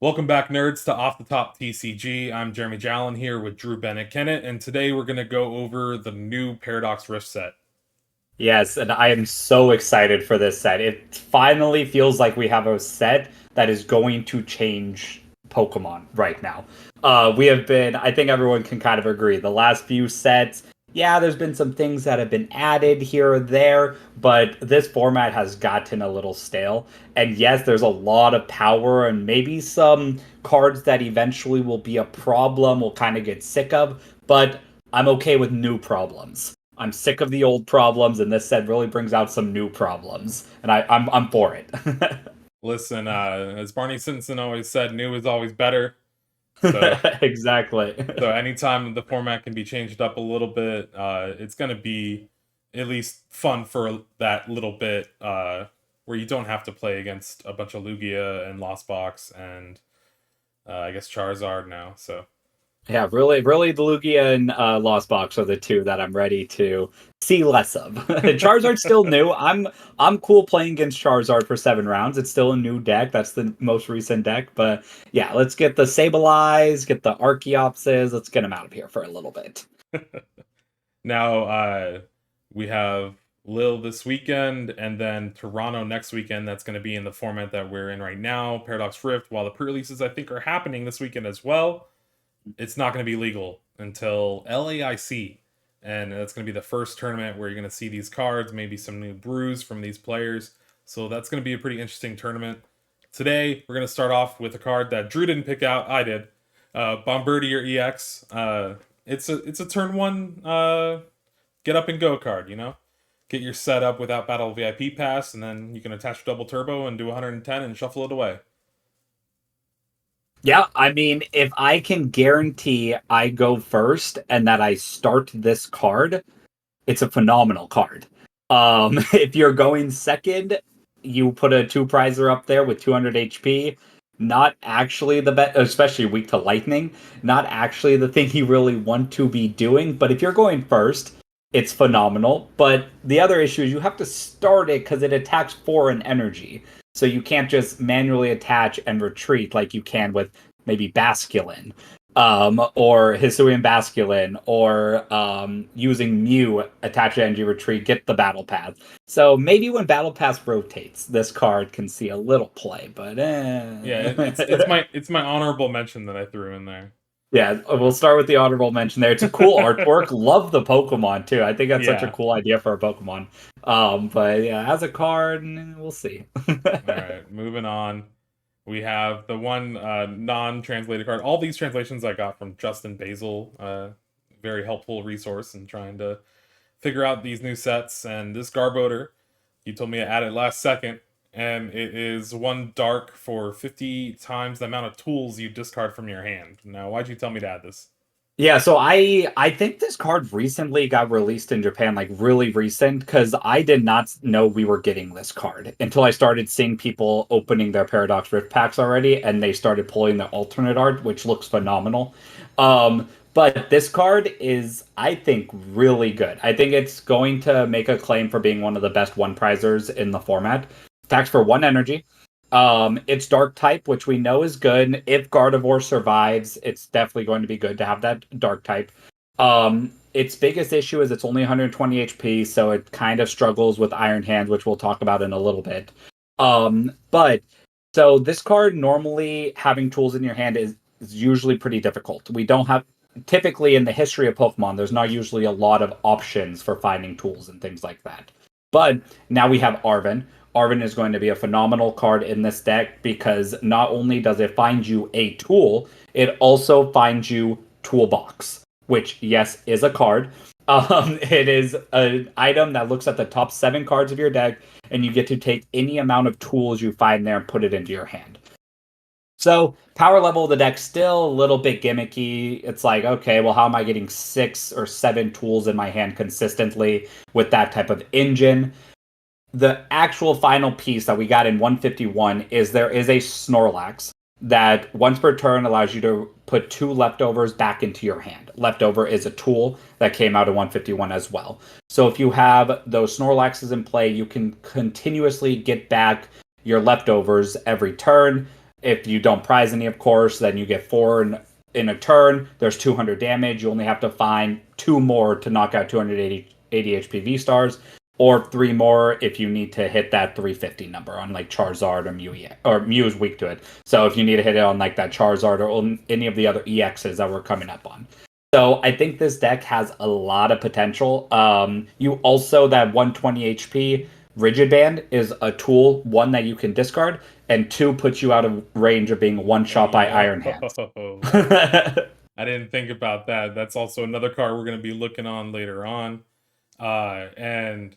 Welcome back, nerds, to Off the Top TCG. I'm Jeremy Jallin here with Drew Bennett Kennett, and today we're going to go over the new Paradox Rift set. Yes, and I am so excited for this set. It finally feels like we have a set that is going to change Pokemon right now. We have been, I think everyone can kind of agree, the last few sets, yeah, there's been some things that have been added here or there, but this format has gotten a little stale. And yes, there's a lot of power and maybe some cards that eventually will be a problem, we'll kind of get sick of, but I'm okay with new problems. I'm sick of the old problems, and this set really brings out some new problems, and I'm for it. Listen, as Barney Simpson always said, new is always better. So, Exactly. so anytime the format can be changed up a little bit, it's going to be at least fun for that little bit, where you don't have to play against a bunch of Lugia and Lost Box and I guess Charizard now. So. Yeah, really, the Lugia and Lost Box are the two that I'm ready to see less of. Charizard's still new. I'm cool playing against Charizard for 7 rounds. It's still a new deck. That's the most recent deck. But yeah, let's get the Sableyes, get the Archeopses. Let's get them out of here for a little bit. Now, we have Lille this weekend, and then Toronto next weekend. That's going to be in the format that we're in right now, Paradox Rift. While the pre-releases, I think, are happening this weekend as well, it's not going to be legal until LAIC, and that's going to be the first tournament where you're going to see these cards, maybe some new brews from these players. So that's going to be a pretty interesting tournament. Today, we're going to start off with a card that Drew didn't pick out. I did. Bombardier EX. It's a turn one get up and go card. Get your setup without Battle VIP Pass, and then you can attach double turbo and do 110 and shuffle it away. Yeah, I mean, if I can guarantee I go first and that I start this card, it's a phenomenal card. If you're going second, you put a two prizer up there with 200 HP. Not actually the best, especially weak to lightning. Not actually the thing you really want to be doing. But if you're going first, it's phenomenal. But the other issue is you have to start it because it attacks 4 in energy. So you can't just manually attach and retreat like you can with maybe Basculin, or Hisuian Basculin, or using Mew, attach energy retreat, get the battle path. So maybe when battle pass rotates, this card can see a little play, but Yeah, it's my honorable mention that I threw in there. yeah, we'll start with the honorable mention there. It's a cool artwork. Love the Pokemon too. I think that's such a Yeah. cool idea for a Pokemon. But yeah, as a card, we'll see. All right, moving on. We have the one non-translated card. All these translations I got from Justin Basil. Very helpful resource in trying to figure out these new sets. And this Garbodor, you told me to add it last second, and it is one dark for 50 times the amount of tools you discard from your hand. Now, why'd you tell me to add this? Yeah, so I think this card recently got released in Japan, like really recent, because I did not know we were getting this card until I started seeing people opening their Paradox Rift packs already, and they started pulling the alternate art, which looks phenomenal. But this card is, I think, really good. I think it's going to make a claim for being one of the best one prizers in the format. Attacks for 1 energy. It's dark type, which we know is good. If Gardevoir survives, it's definitely going to be good to have that dark type. Its biggest issue is it's only 120 HP, so it kind of struggles with Iron Hand, which we'll talk about in a little bit. But so this card normally having tools in your hand is usually pretty difficult. We don't have typically in the history of Pokemon, there's not usually a lot of options for finding tools and things like that. But now we have Arven. Arven is going to be a phenomenal card in this deck because not only does it find you a tool, it also finds you Toolbox, which, yes, is a card. It is an item that looks at the top 7 cards of your deck, and you get to take any amount of tools you find there and put it into your hand. So power level of the deck still a little bit gimmicky. It's like, okay, well, how am I getting 6 or 7 tools in my hand consistently with that type of engine? The actual final piece that we got in 151 is there is a Snorlax that once per turn allows you to put 2 leftovers back into your hand. Leftover is a tool that came out in 151 as well. So if you have those Snorlaxes in play, you can continuously get back your leftovers every turn. If you don't prize any, of course, then you get four in a turn. There's 200 damage. You only have to find two more to knock out 280 HP stars, or three more if you need to hit that 350 number on like Charizard or Mew. Or Mew is weak to it. So if you need to hit it on like that Charizard or on any of the other EXs that we're coming up on. So I think this deck has a lot of potential. You also that 120 HP Rigid Band is a tool, one that you can discard, and two puts you out of range of being one shot by Yo, Iron Hands. I didn't think about that. That's also another card we're going to be looking on later on. And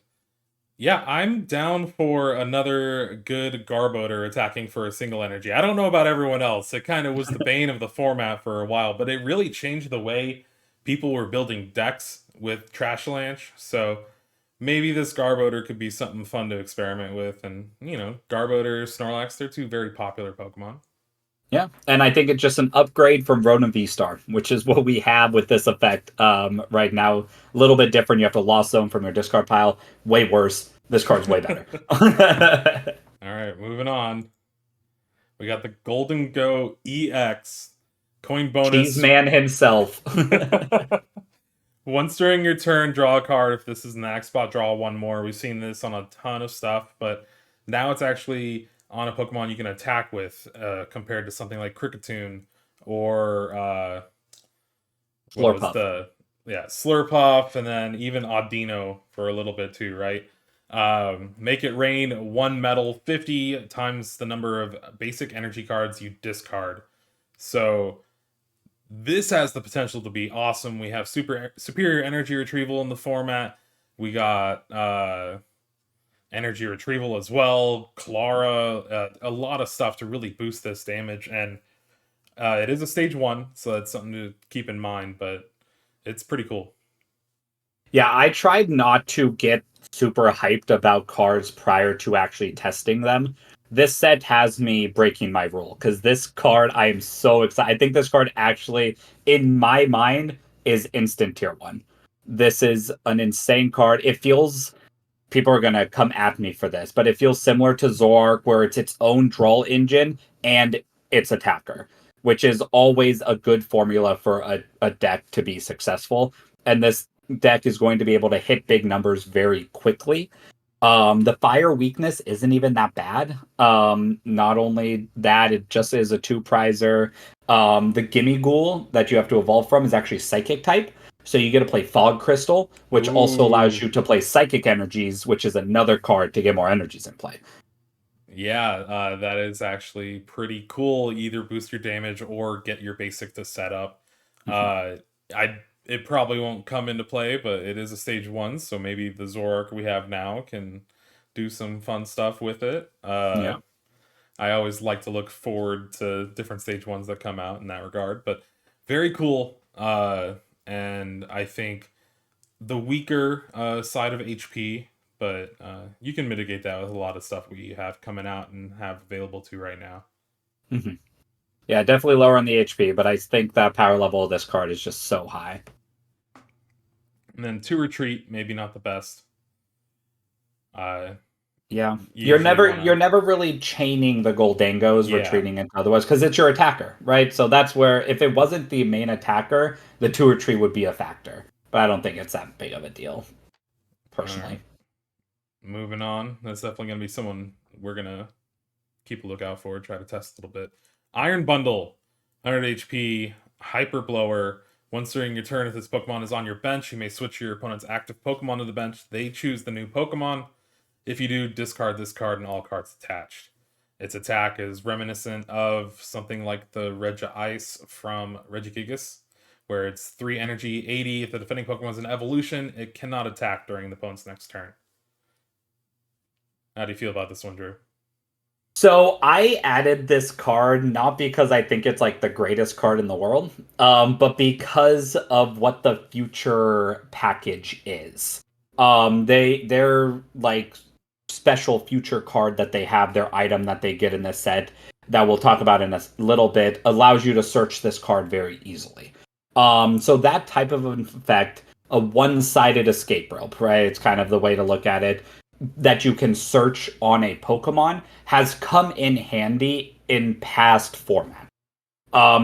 yeah, I'm down for another good Garbodor attacking for a single energy. I don't know about everyone else. It kind of was the bane of the format for a while, but it really changed the way people were building decks with Trashlanch. So maybe this Garbodor could be something fun to experiment with. And, Garbodor, Snorlax, they're two very popular Pokemon. Yeah, and I think it's just an upgrade from Rotom V-Star, which is what we have with this effect right now. A little bit different. You have to Lost Zone from your discard pile. Way worse. This card's way better. All right, moving on. We got the Golden Go EX coin Cheese bonus. Man himself. Once during your turn, draw a card. If this is an axe spot, draw one more. We've seen this on a ton of stuff, but now it's actually on a Pokemon you can attack with, compared to something like Kricketune or what was Slurpuff. the Slurpuff, and then even Audino for a little bit too, right? Make it rain one metal 50 times the number of basic energy cards you discard. So this has the potential to be awesome. We have superior energy retrieval in the format. We got energy retrieval as well, Clara, a lot of stuff to really boost this damage. And it is a stage 1, so that's something to keep in mind, but it's pretty cool. Yeah, I tried not to get super hyped about cards prior to actually testing them. This set has me breaking my rule because this card, I am so excited. I think this card actually, in my mind, is instant tier 1. This is an insane card. It feels, people are going to come at me for this, but it feels similar to Zork, where it's its own draw engine and its attacker, which is always a good formula for a deck to be successful. And this deck is going to be able to hit big numbers very quickly. The fire weakness isn't even that bad. Not only that, it just is a 2-prizer. The Gimme Ghoul that you have to evolve from is actually Psychic type. So you get to play Fog Crystal, which also allows Ooh. you to play Psychic Energies, which is another card to get more energies in play. Yeah, that is actually pretty cool. Either boost your damage or get your basic to set up. I It probably won't come into play, but it is a stage 1, so maybe the Zoroark we have now can do some fun stuff with it. Yeah. I always like to look forward to different stage 1s that come out in that regard, but very cool. And I think the weaker side of HP, but you can mitigate that with a lot of stuff we have coming out and have available to right now. Mm-hmm. Yeah, definitely lower on the HP, but I think that power level of this card is just so high. And then to retreat, maybe not the best. Yeah, You're you're never really chaining the Goldangos, Yeah. retreating into otherwise, because it's your attacker, right? So that's where, if it wasn't the main attacker, the 2 retreat would be a factor. But I don't think it's that big of a deal, personally. Right. Moving on. That's definitely going to be someone we're going to keep a lookout for, try to test a little bit. Iron Bundle, 100 HP, Hyper Blower. Once during your turn, if this Pokemon is on your bench, you may switch your opponent's active Pokemon to the bench. They choose the new Pokemon. If you do, discard this card and all cards attached. Its attack is reminiscent of something like the Regice from Regigigas, where it's 3 energy, 80. If the defending Pokemon is an evolution, it cannot attack during the opponent's next turn. How do you feel about this one, Drew? So I added this card not because I think it's like the greatest card in the world, but because of what the future package is. They're like special future card that they have, their item that they get in this set that we'll talk about in a little bit, allows you to search this card very easily. So that type of effect, a one-sided escape rope, right? It's kind of the way to look at it, that you can search on a Pokemon, has come in handy in past formats.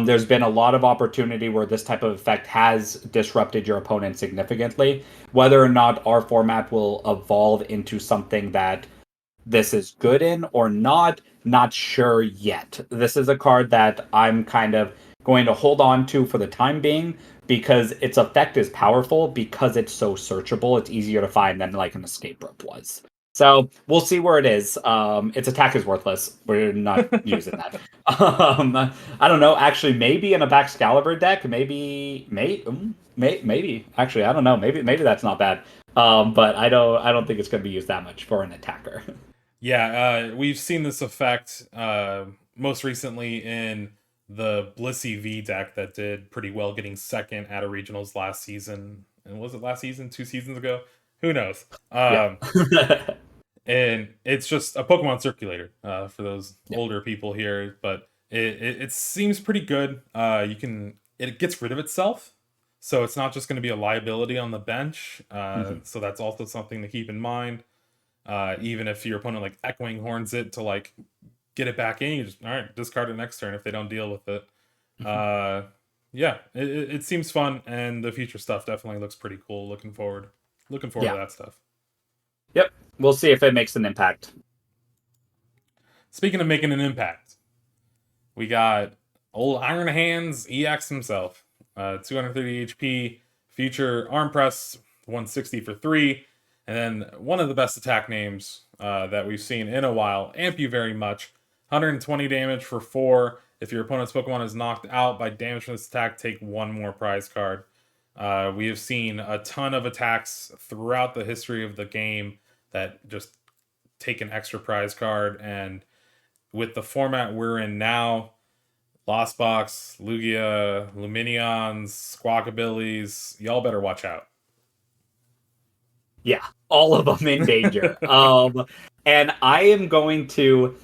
There's been a lot of opportunity where this type of effect has disrupted your opponent significantly. Whether or not our format will evolve into something that this is good in or not sure yet. This is a card that I'm kind of going to hold on to for the time being because its effect is powerful because it's so searchable. It's easier to find than like an escape rope was. So we'll see where it is. Its attack is worthless. We're not using that. I don't know. Actually, maybe in a Baxcalibur deck, maybe. Actually, I don't know. Maybe that's not bad. But I don't think it's going to be used that much for an attacker. Yeah, we've seen this effect most recently in the Blissey V deck that did pretty well, getting second at a regionals last season. And was it last season? 2 seasons ago? Who knows? Yeah. And it's just a Pokemon circulator for those Yeah. older people here, but it seems pretty good. It gets rid of itself, so it's not just going to be a liability on the bench. Mhm. So that's also something to keep in mind. Even if your opponent like echoing horns it to like get it back in, you just all right, discard it next turn if they don't deal with it. Mhm. Uh, yeah, it seems fun, and the future stuff definitely looks pretty cool. Looking forward to Yeah. that stuff. Yep. We'll see if it makes an impact. Speaking of making an impact, we got old Iron Hands EX himself, 230 HP, future arm press, 160 for 3, and then one of the best attack names that we've seen in a while, Amp You Very Much, 120 damage for 4. If your opponent's Pokemon is knocked out by damage from this attack, take one more prize card. We have seen a ton of attacks throughout the history of the game that just take an extra prize card, and with the format we're in now, Lost Box, Lugia, Luminions, Squawkabillies, y'all better watch out. Yeah, all of them in danger. And I am going to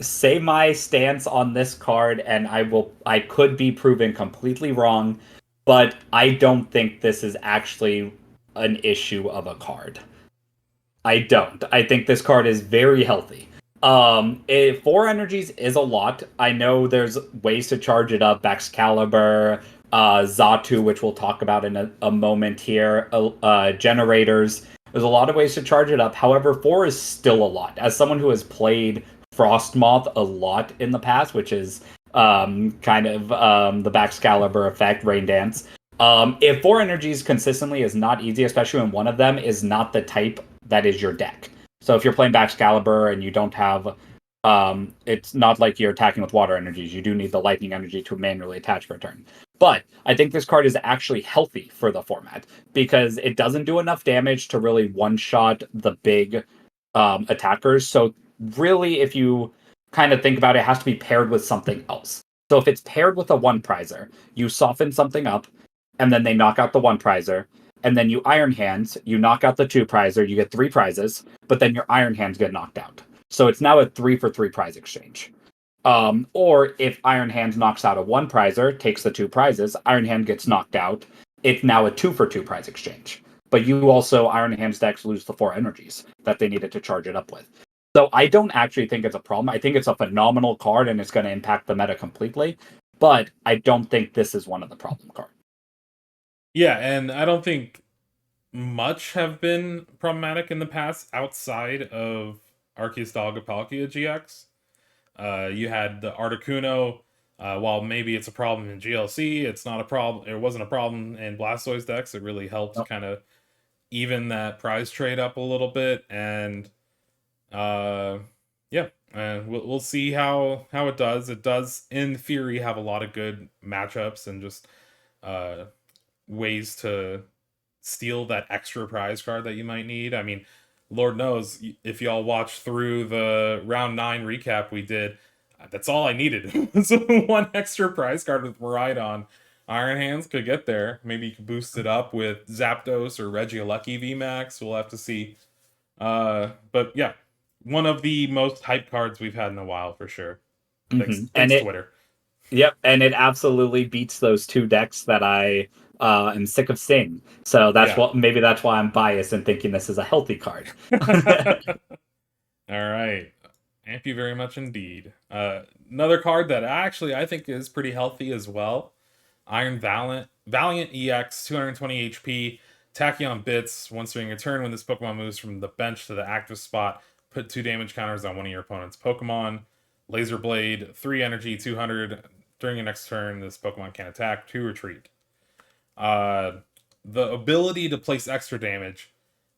say my stance on this card, and I could be proven completely wrong, but I don't think this is actually an issue of a card. I don't. I think this card is very healthy. 4 energies is a lot. I know there's ways to charge it up. Excalibur, Zatu, which we'll talk about in a moment here. Generators. There's a lot of ways to charge it up. However, 4 is still a lot. As someone who has played Frostmoth a lot in the past, which is kind of the Excalibur effect, Rain Dance. If 4 energies consistently is not easy, especially when one of them is not the type that is your deck. So if you're playing Excalibur and you don't have, it's not like you're attacking with water energies. You do need the lightning energy to manually attach for a turn. But I think this card is actually healthy for the format because it doesn't do enough damage to really one-shot the big attackers. So really, if you kind of think about it, it has to be paired with something else. So if it's paired with a one prizer, you soften something up, and then they knock out the one prizer, and then you Iron Hands, you knock out the two prizer, you get 3 prizes, but then your Iron Hands get knocked out. So it's now a 3 for 3 prize exchange. Or if Iron Hands knocks out a one prizer, takes the 2 prizes, Iron Hand gets knocked out, it's now a 2 for 2 prize exchange. But you also, Iron Hands decks lose the 4 energies that they needed to charge it up with. So I don't actually think it's a problem. I think it's a phenomenal card and it's going to impact the meta completely. But I don't think this is one of the problem cards. Yeah, and I don't think much have been problematic in the past outside of Arceus Dog Palkia GX. You had the Articuno. While maybe it's a problem in GLC, it's not a problem. It wasn't a problem in Blastoise decks. It really helped kind of even that prize trade up a little bit, and uh, yeah, and we'll see how it does. It does, in theory, have a lot of good matchups and just uh, ways to steal that extra prize card that you might need. I mean, Lord knows if y'all watched through the round 9 recap we did, that's all I needed. So one extra prize card with Miraidon. Iron Hands could get there. Maybe you could boost it up with Zapdos or Regieleki VMAX. We'll have to see. But yeah, one of the most hyped cards we've had in a while for sure. Mm-hmm. And Thanks it, Twitter. yep, and it absolutely beats those two decks that I am sick of seeing. So that's Yeah. what maybe that's why I'm biased and thinking this is a healthy card. All right. Thank you very much indeed. Another card that actually I think is pretty healthy as well. Iron Valiant EX, 220 HP, Tachyon Bits. Once during a turn, when this Pokemon moves from the bench to the active spot, put 2 damage counters on one of your opponent's Pokemon. Laser Blade, 3 energy, 200. During your next turn, this Pokemon can attack, 2 retreat. Uh, the ability to place extra damage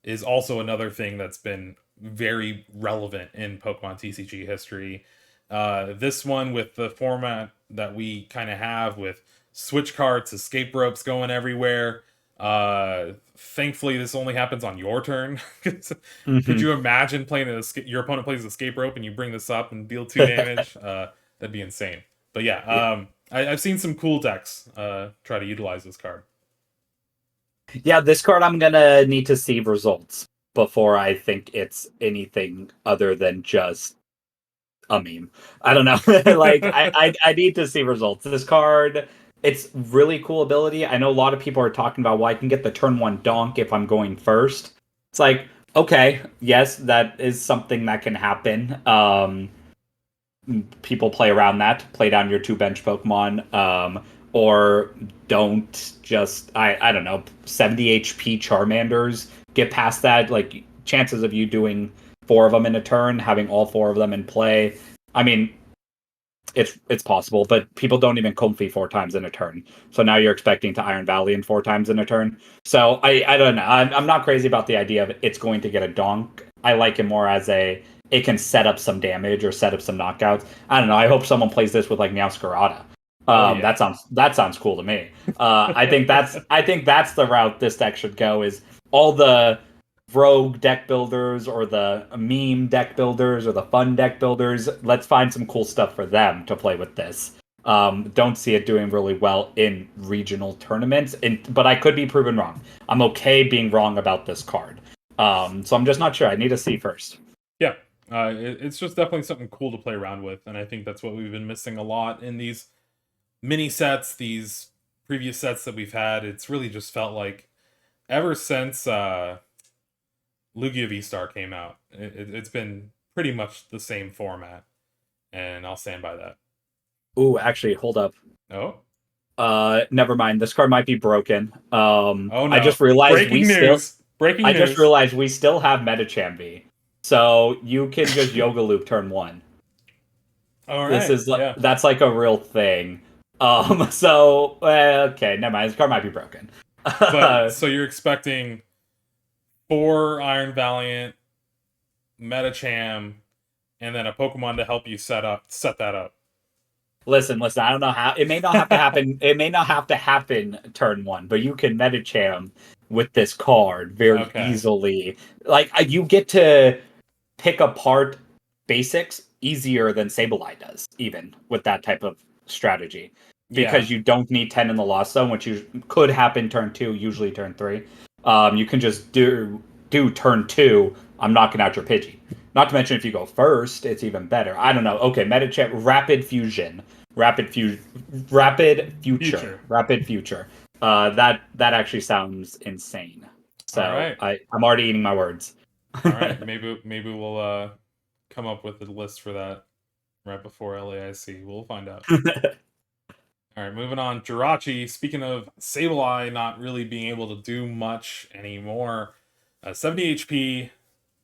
is also another thing that's been very relevant in Pokemon TCG history. This one, with the format that we kind of have with switch carts, escape ropes going everywhere. Thankfully, this only happens on your turn. Could Hmm. you imagine playing your opponent plays escape rope and you bring this up and deal 2 damage? That'd be insane. But yeah, Yeah. I've seen some cool decks try to utilize this card. Yeah, this card I'm gonna need to see results before I think it's anything other than just a meme. I don't know. Like I need to see results. This card, it's really cool ability. I know a lot of people are talking about, well, I can get the turn one donk if I'm going first. It's like, okay, yes, that is something that can happen. People play around that, play down your two bench Pokemon, or don't just I don't know, 70 HP Charmanders, get past that. Like, chances of you doing four of them in a turn, having all four of them in play. I mean, it's possible, but people don't even comfy four times in a turn. So now you're expecting to Iron Valiant four times in a turn. So I don't know. I'm not crazy about the idea of it's going to get a donk. I like it more as a, it can set up some damage or set up some knockouts. I don't know. I hope someone plays this with like Meowscarada. Oh yeah. That sounds cool to me. I think that's the route this deck should go. Is all the rogue deck builders or the meme deck builders or the fun deck builders. Let's find some cool stuff for them to play with this. Don't see it doing really well in regional tournaments, but I could be proven wrong. I'm okay being wrong about this card. So I'm just not sure. I need to see first. Yeah, it's just definitely something cool to play around with, and I think that's what we've been missing a lot in these mini sets, these previous sets that we've had. It's really just felt like ever since Lugia V Star came out, it's been pretty much the same format, and I'll stand by that. Ooh, actually, hold up. Oh, Never mind. This card might be broken. oh I no! just realized we Breaking still news! Breaking I just news! realized we still have Metachan V. So you can just Yoga Loop turn one. All This right, is like, yeah. that's like a real thing. So okay, never mind. This card might be broken. But so you're expecting 4 Iron Valiant, Metacham, and then a Pokemon to help you set that up. Listen. I don't know how it may not have to happen. It may not have to happen turn one, but you can Metacham with this card very Okay. easily. Like, you get to pick apart basics easier than Sableye does, even with that type of strategy, Yeah. because you don't need 10 in the lost zone, which could happen turn two, usually turn three. You can just do turn two. I'm knocking out your Pidgey. Not to mention, if you go first, it's even better. I don't know. Okay, Metachat, Rapid Future, Future. Rapid Future. That actually sounds insane. All So right. I'm already eating my words. All right. Maybe we'll come up with a list for that right before LAIC. We'll find out. All right, moving on. Jirachi, speaking of Sableye not really being able to do much anymore, 70 HP,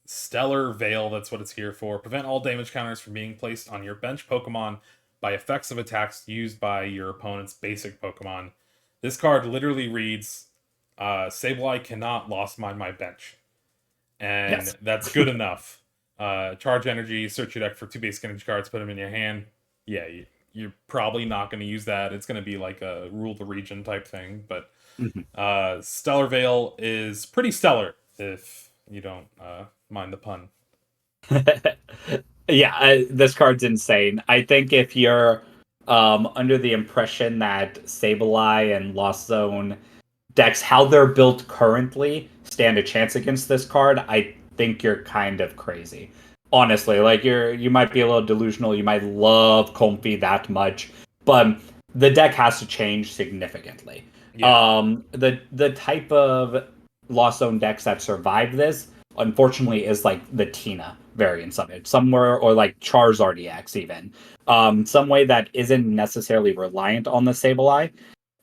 Stellar Veil, that's what it's here for. Prevent all damage counters from being placed on your bench Pokemon by effects of attacks used by your opponent's basic Pokemon. This card literally reads, Sableye cannot Lost Mine my bench. And Yes. that's good enough. Charge energy, search your deck for 2 basic energy cards, put them in your hand. Yeah, you're probably not going to use that. It's going to be like a rule the region type thing. But Mhm. Stellar Veil is pretty stellar if you don't mind the pun. Yeah, this card's insane. I think if you're under the impression that Sableye and Lost Zone decks, how they're built currently, stand a chance against this card, I think you're kind of crazy. Honestly, like, you might be a little delusional. You might love Comfy that much, but the deck has to change significantly. Yeah. The type of Lost Zone decks that survive this, unfortunately, is like the Tina variants of it, somewhere, or like Charizard EX even. Some way that isn't necessarily reliant on the Sableye.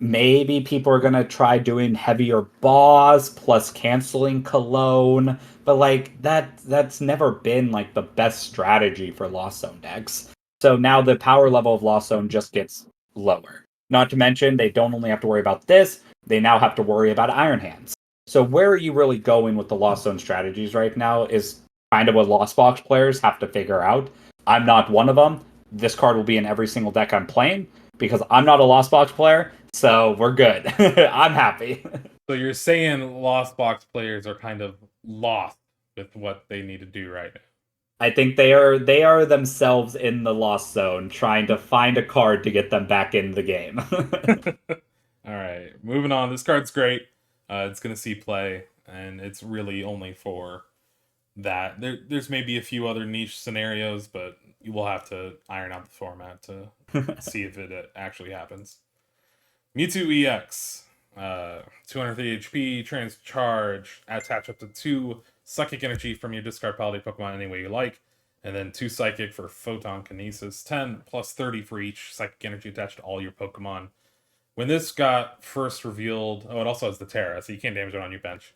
Maybe people are gonna try doing heavier boss plus canceling Cologne, but like that's never been like the best strategy for Lost Zone decks. So now the power level of Lost Zone just gets lower. Not to mention they don't only have to worry about this, they now have to worry about Iron Hands. So where are you really going with the Lost Zone strategies right now is kind of what Lost Box players have to figure out. I'm not one of them. This card will be in every single deck I'm playing because I'm not a Lost Box player, so we're good. I'm happy. So you're saying Lost Box players are kind of lost with what they need to do right I think they are themselves in the Lost Zone trying to find a card to get them back in the game. now. All right, moving on. This card's great. It's going to see play, and it's really only for that. There's maybe a few other niche scenarios, but you will have to iron out the format to see if it actually happens. Mewtwo EX, 230 HP, trans charge, attach up to 2 psychic energy from your discard pile to Pokemon any way you like, and then 2 psychic for photon kinesis, 10 plus 30 for each psychic energy attached to all your Pokemon. When this got first revealed, oh, it also has the Terra, so you can't damage it on your bench.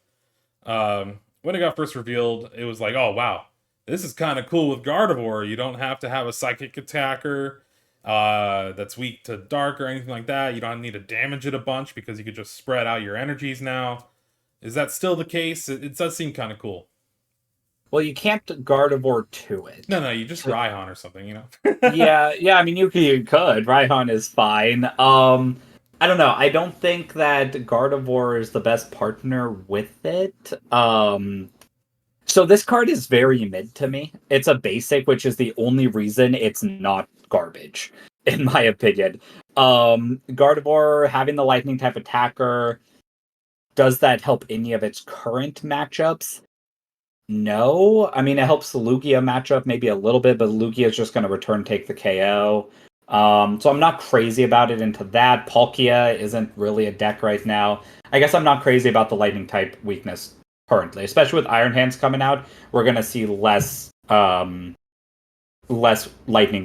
When it got first revealed, it was like, oh wow, this is kind of cool with Gardevoir. You don't have to have a psychic attacker that's weak to dark or anything like that. You don't need to damage it a bunch because you could just spread out your energies now. Is that still the case? It does seem kind of cool. Well, you can't Gardevoir to it. No, you just Raihan or something, you know? Yeah. I mean, you could. Raihan is fine. I don't know. I don't think that Gardevoir is the best partner with it. So this card is very mid to me. It's a basic, which is the only reason it's not garbage, in my opinion. Gardevoir having the lightning type attacker, does that help any of its current matchups? No. I mean, it helps the Lugia matchup maybe a little bit, but Lugia is just going to return take the KO. So I'm not crazy about it into that. Palkia isn't really a deck right now. I guess I'm not crazy about the lightning type weakness currently, especially with Iron Hands coming out. We're going to see less lightning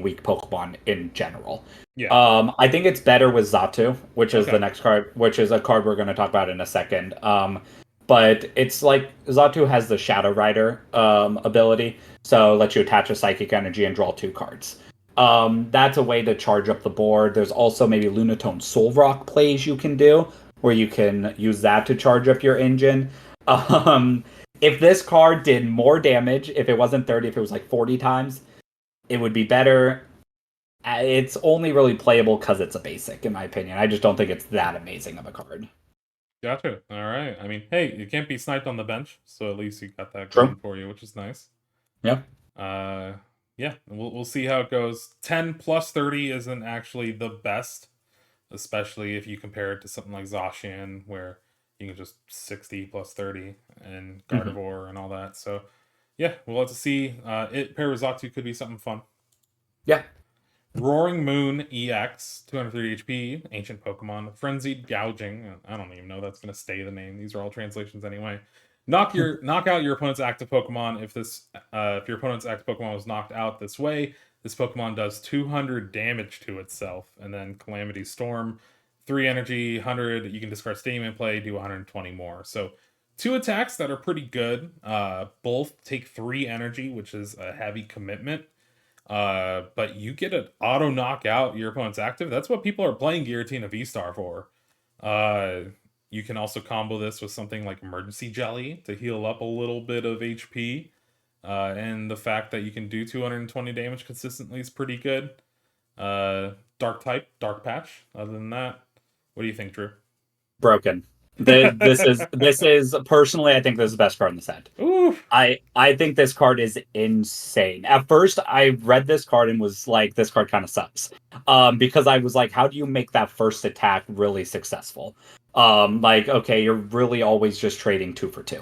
weak Pokemon in general. Yeah. I think it's better with Zatu, which is Okay. the next card, which is a card we're going to talk about in a second. But it's like Zatu has the Shadow Rider ability, so it lets you attach a psychic energy and draw 2 cards. That's a way to charge up the board. There's also maybe Lunatone Soul Rock plays you can do, where you can use that to charge up your engine. If this card did more damage, if it wasn't 30, if it was like 40 times, it would be better. It's only really playable because it's a basic, in my opinion. I just don't think it's that amazing of a card. Gotcha. All right. I mean, hey, you can't be sniped on the bench, so at least you got that True. going for you, which is nice. Yeah. Yeah, we'll see how it goes. 10 plus 30 isn't actually the best, especially if you compare it to something like Zacian, where you can just 60 plus 30 and Gardevoir and all that. So, yeah, we'll have to see. Parazatu could be something fun. Yeah. Roaring Moon EX, 230 HP, ancient Pokemon. Frenzied Gouging. I don't even know that's going to stay the name. These are all translations anyway. Knock out your opponent's active Pokemon. If your opponent's active Pokemon was knocked out this way, this Pokemon does 200 damage to itself. And then Calamity Storm, 3 energy, 100. You can discard Stadium and play, do 120 more. So 2 attacks that are pretty good. Both take 3 energy, which is a heavy commitment. But you get an auto knockout your opponent's active. That's what people are playing Giratina V-Star for. You can also combo this with something like Emergency Jelly to heal up a little bit of HP. And the fact that you can do 220 damage consistently is pretty good. Dark type, Dark Patch. Other than that, what do you think, Drew? Broken. This is personally, I think this is the best card in the set. Ooh. I think this card is insane. At first, I read this card and was like, this card kind of sucks. Because I was like, how do you make that first attack really successful? Like, okay, you're really always just trading 2 for 2.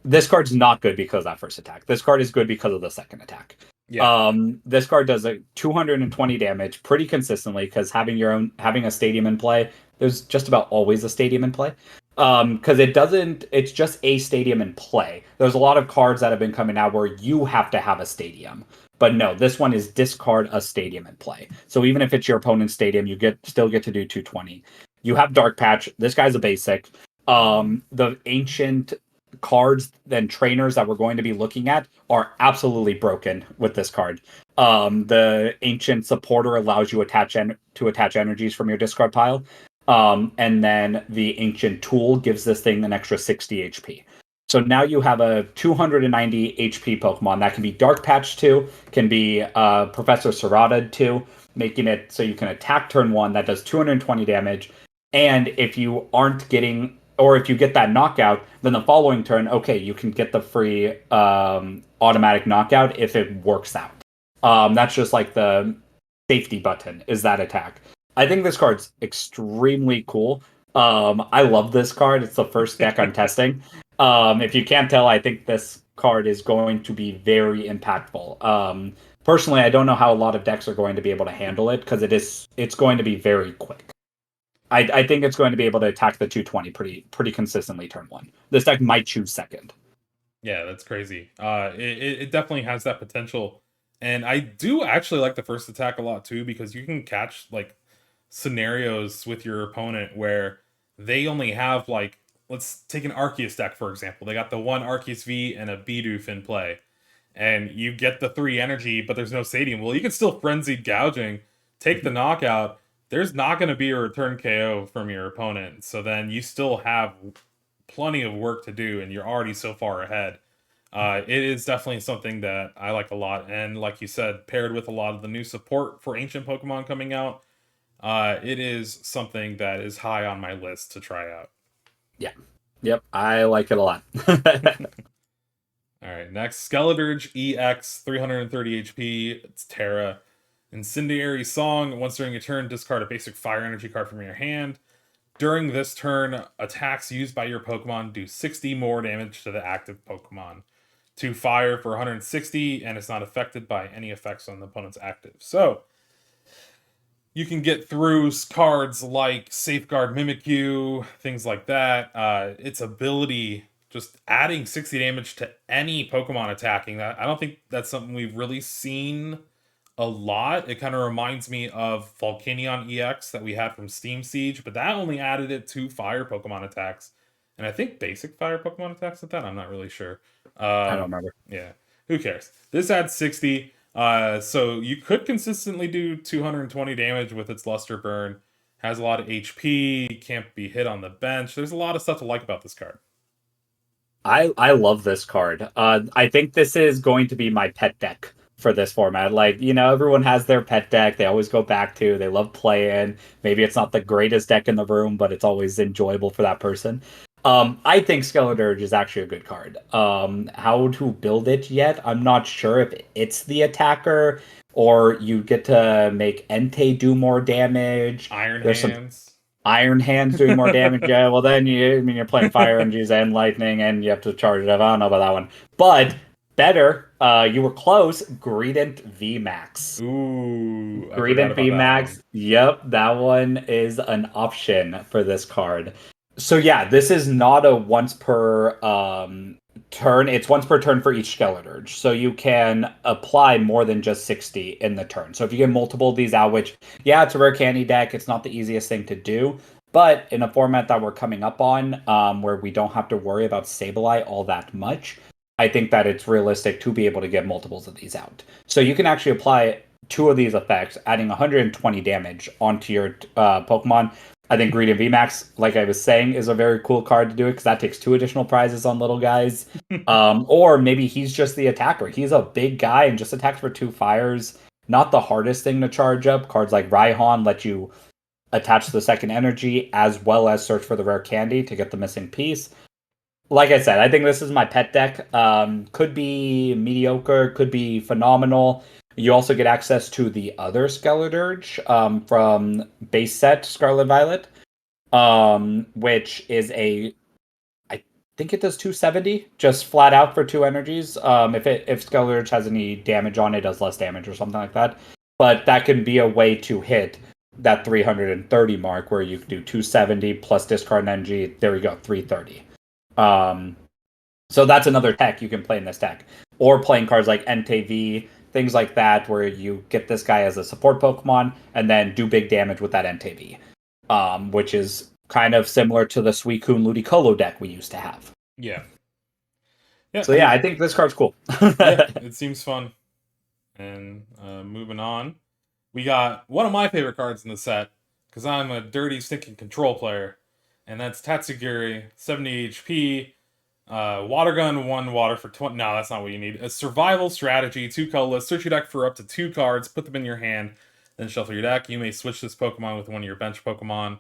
This card's not good because of that first attack. This card is good because of the second attack. Yeah. This card does a 220 damage pretty consistently because having a stadium in play, there's just about always a stadium in play. Because it's just a stadium in play. There's a lot of cards that have been coming out where you have to have a stadium. But no, this one is discard a stadium in play. So even if it's your opponent's stadium, you still get to do 220. You have Dark Patch. This guy's a basic. The ancient cards and trainers that we're going to be looking at are absolutely broken with this card. The ancient supporter allows you to attach energies from your discard pile. And then the ancient tool gives this thing an extra 60 HP. So now you have a 290 HP Pokemon that can be Dark Patch 2, can be Professor Sarada 2, making it so you can attack turn 1 that does 220 damage. And if you aren't getting, or if you get that knockout, then the following turn, okay, you can get the free automatic knockout if it works out. That's just like the safety button, is that attack. I think this card's extremely cool. I love this card. It's the first deck I'm testing. If you can't tell, I think this card is going to be very impactful. Personally, I don't know how a lot of decks are going to be able to handle it because it's going to be very quick. I think it's going to be able to attack the 220 pretty consistently turn 1. This deck might choose second. Yeah, that's crazy. It definitely has that potential. And I do actually like the first attack a lot too, because you can catch like scenarios with your opponent where they only have like, let's take an Arceus deck for example. They got the one Arceus V and a Bidoof in play, and you get the 3 energy, but there's no stadium. Well, you can still frenzied gouging, take the knockout. There's not going to be a return KO from your opponent, so then you still have plenty of work to do, and you're already so far ahead. It is definitely something that I like a lot, and like you said, paired with a lot of the new support for ancient Pokemon coming out, it is something that is high on my list to try out. Yeah. Yep, I like it a lot. All right, next, Skeledirge EX, 330 HP. It's Terra. Incendiary Song. Once during your turn, discard a basic fire energy card from your hand. During this turn, attacks used by your Pokemon do 60 more damage to the active Pokemon. 2 fire for 160, and it's not affected by any effects on the opponent's active. So, you can get through cards like Safeguard Mimikyu, things like that. Its ability, just adding 60 damage to any Pokemon attacking, that I don't think that's something we've really seen a lot. It kind of reminds me of Volcanion EX that we had from Steam Siege, but that only added it to fire Pokemon attacks. And I think basic fire Pokemon attacks at that, I'm not really sure. I don't remember. Yeah, who cares? This adds 60. So you could consistently do 220 damage with its Luster Burn. Has a lot of HP, can't be hit on the bench. There's a lot of stuff to like about this card. I love this card. I think this is going to be my pet deck for this format. Like, everyone has their pet deck they always go back to. They love playing. Maybe it's not the greatest deck in the room, but it's always enjoyable for that person. I think Skeledirge is actually a good card. How to build it yet? I'm not sure if it's the attacker or you get to make Entei do more damage. Iron There's some Hands. Iron Hands doing more damage. Yeah, well then you're playing Fire Energies and Lightning, and you have to charge it up. I don't know about that one, but better. You were close. Greedent VMAX. Ooh, I forgot Greedent about that VMAX. Yep, that one is an option for this card. So yeah, this is not a once per turn. It's once per turn for each Skeledirge. So you can apply more than just 60 in the turn. So if you get multiple of these out, which, yeah, it's a rare candy deck. It's not the easiest thing to do. But in a format that we're coming up on, where we don't have to worry about Sableye all that much, I think that it's realistic to be able to get multiples of these out. So you can actually apply 2 of these effects, adding 120 damage onto your Pokemon. I think Greedent VMAX, like I was saying, is a very cool card to do it because that takes 2 additional prizes on little guys. Or maybe he's just the attacker. He's a big guy and just attacks for 2 fires. Not the hardest thing to charge up. Cards like Raihan let you attach the second energy as well as search for the rare candy to get the missing piece. Like I said, I think this is my pet deck. Could be mediocre, could be phenomenal. You also get access to the other Skeledirge from base set Scarlet Violet, which is I think it does 270, just flat out for 2 energies. If Skeledirge has any damage on it, it does less damage or something like that. But that can be a way to hit that 330 mark where you can do 270 plus discard an energy. There we go, 330. Um, so that's another tech you can play in this deck. Or playing cards like NTV, things like that, where you get this guy as a support Pokemon and then do big damage with that NTV, which is kind of similar to the Suicune Ludicolo deck we used to have. Yeah. Yeah, So yeah, I think this card's cool. yeah, it seems fun. And moving on, we got one of my favorite cards in the set because I'm a dirty, stinking control player, and that's Tatsugiri, 70 HP, water gun, 1 water for 20. No, that's not what you need. A survival strategy, 2 colorless. Search your deck for up to 2 cards, put them in your hand, then shuffle your deck. You may switch this Pokemon with one of your bench Pokemon.